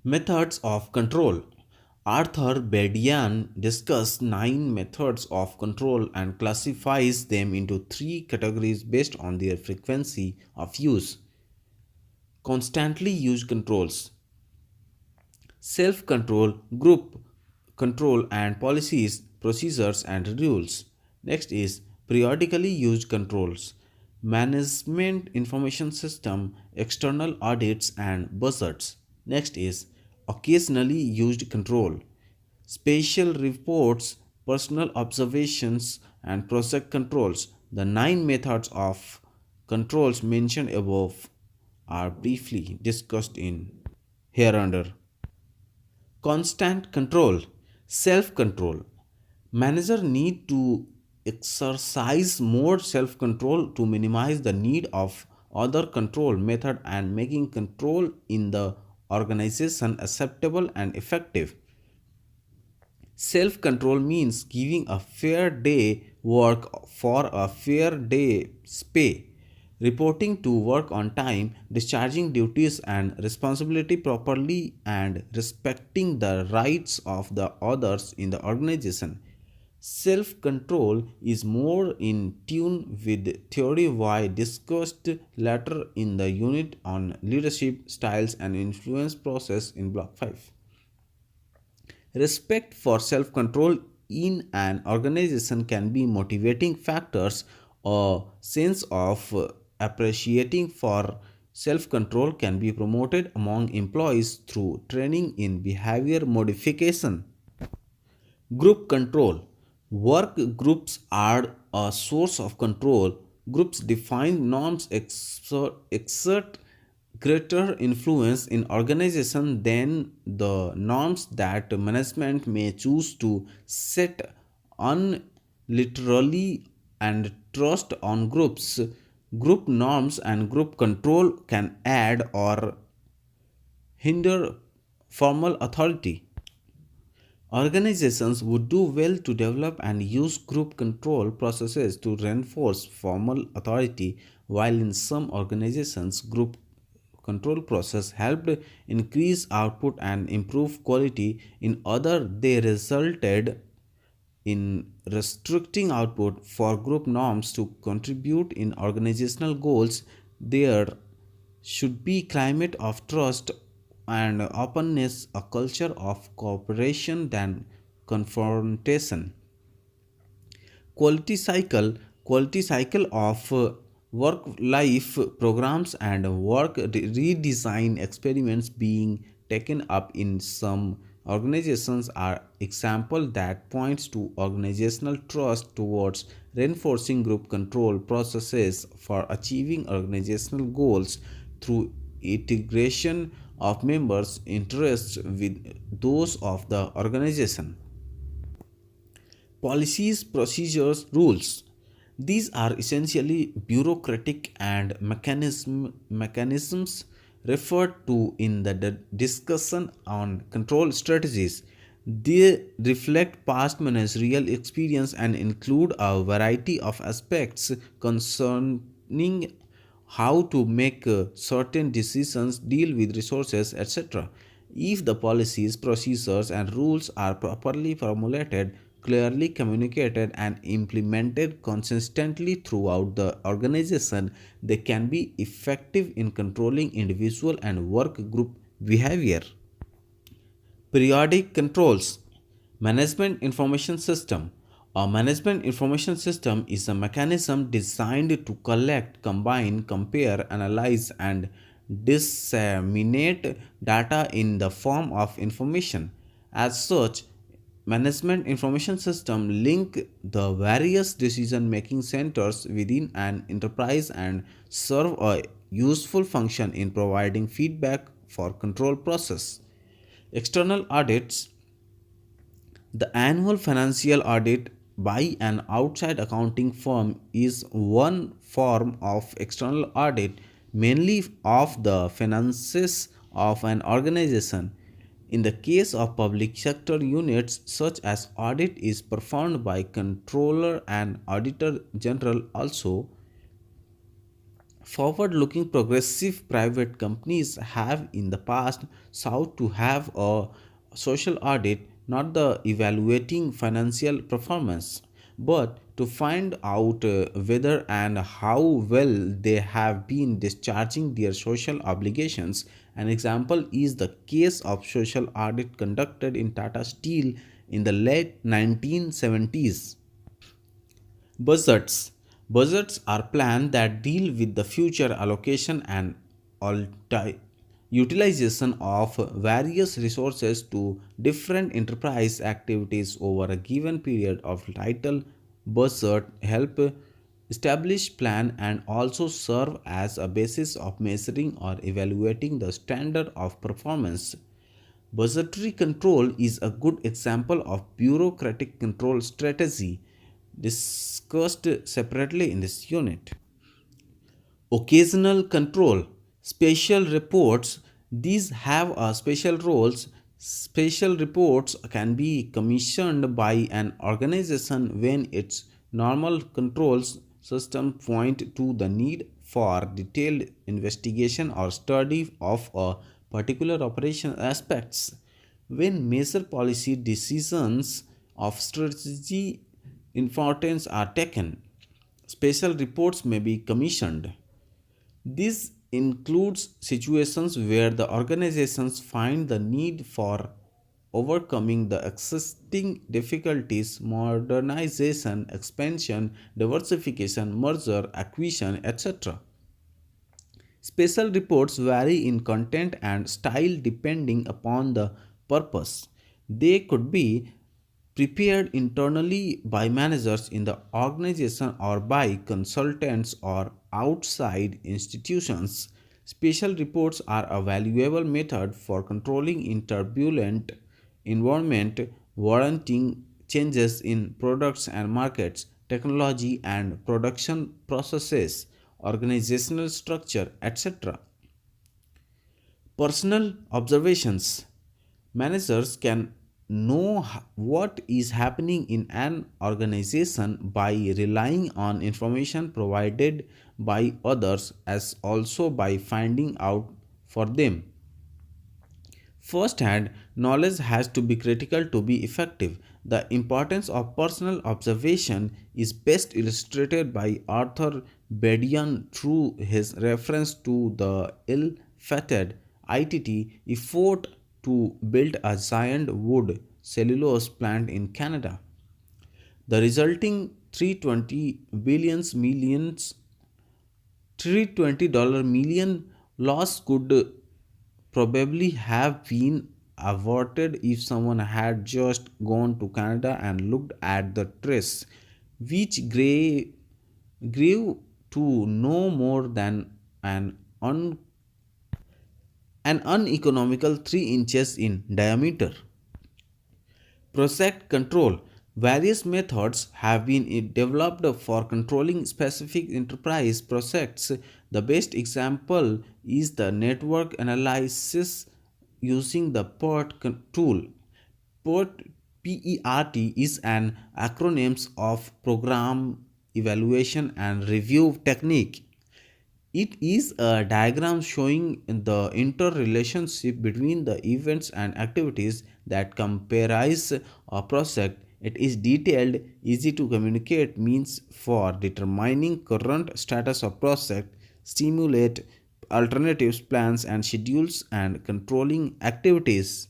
Methods of control. Arthur Bedian discussed 9 methods of control and classifies them into 3 categories based on their frequency of use. Constantly used controls, self control, group control, and policies, procedures, and rules. Next is periodically used controls, management information system, external audits, and buzzards. Next is occasionally used control, spatial reports, personal observations, and project controls. The 9 methods of controls mentioned above are briefly discussed in hereunder. Constant control, self control. Manager need to exercise more self control to minimize the need of other control method and making control in the organization acceptable and effective. Self control means giving a fair day work for a fair day's pay, reporting to work on time, discharging duties and responsibility properly, and respecting the rights of the others in the organization. Self control is more in tune with theory Y discussed later in the unit on leadership styles and influence process in Block 5. Respect for self control in an organization can be motivating factors. A sense of appreciating for self control can be promoted among employees through training in behavior modification. Group control. Work groups are a source of control. Groups define norms exert greater influence in organization than the norms that management may choose to set unilaterally and trust on groups. Group norms and group control can add or hinder formal authority. Organizations would do well to develop and use group control processes to reinforce formal authority, while in some organizations, group control process helped increase output and improve quality. In other, they resulted in restricting output for group norms to contribute in organizational goals. There should be climate of trust and openness, a culture of cooperation than confrontation. Quality cycle of work life programs and work redesign experiments being taken up in some organizations are example that points to organizational trust towards reinforcing group control processes for achieving organizational goals through integration of members interests with those of the organization. Policies, procedures, rules. These are essentially bureaucratic and mechanisms referred to in the discussion on control strategies. They reflect past managerial experience and include a variety of aspects concerning how to make certain decisions, deal with resources, etc. If the policies, procedures, and rules are properly formulated, clearly communicated, and implemented consistently throughout the organization, they can be effective in controlling individual and work group behavior. Periodic controls. Management information system. A management information system is a mechanism designed to collect, combine, compare, analyze, and disseminate data in the form of information. As such, management information system link the various decision making centers within an enterprise and serve a useful function in providing feedback for control process. External audits. The annual financial audit by an outside accounting firm is one form of external audit, mainly of the finances of an organization. In the case of public sector units, such as audit is performed by controller and auditor general also. Forward looking progressive private companies have in the past sought to have a social audit, not the evaluating financial performance, but to find out whether and how well they have been discharging their social obligations. An example is the case of social audit conducted in Tata Steel in the late 1970s. Budgets. Budgets are plans that deal with the future allocation and utilization of various resources to different enterprise activities over a given period of title. Budget help establish plan and also serve as a basis of measuring or evaluating the standard of performance. Budgetary control is a good example of bureaucratic control strategy discussed separately in this unit. Occasional control. Special reports. These have a special roles. Special reports can be commissioned by an organization when its normal controls system point to the need for detailed investigation or study of a particular operation aspects. When major policy decisions of strategy importance are taken, special reports may be commissioned. This includes situations where the organizations find the need for overcoming the existing difficulties, modernization, expansion, diversification, merger, acquisition, etc. Special reports vary in content and style depending upon the purpose. They could be prepared internally by managers in the organization or by consultants or outside institutions. Special reports are a valuable method for controlling in turbulent environment, warranting changes in products and markets, technology and production processes, organizational structure, etc. Personal observations. Managers can know what is happening in an organization by relying on information provided by others as also by finding out for them. First hand knowledge has to be critical to be effective. The importance of personal observation is best illustrated by Arthur Bedian through his reference to the ill fated ITT effort to build a giant wood cellulose plant in Canada. The resulting 320 billions millions $320 million loss could probably have been averted if someone had just gone to Canada and looked at the trees, which grew to no more than an, an uneconomical 3 inches in diameter. Project control. Various methods have been developed for controlling specific enterprise projects. The best example is the network analysis using the tool. PERT is an acronym of Program Evaluation and Review Technique. It is a diagram showing the interrelationship between the events and activities that comprise a project. It is detailed, easy to communicate means for determining current status of project, stimulate alternatives, plans and schedules and controlling activities.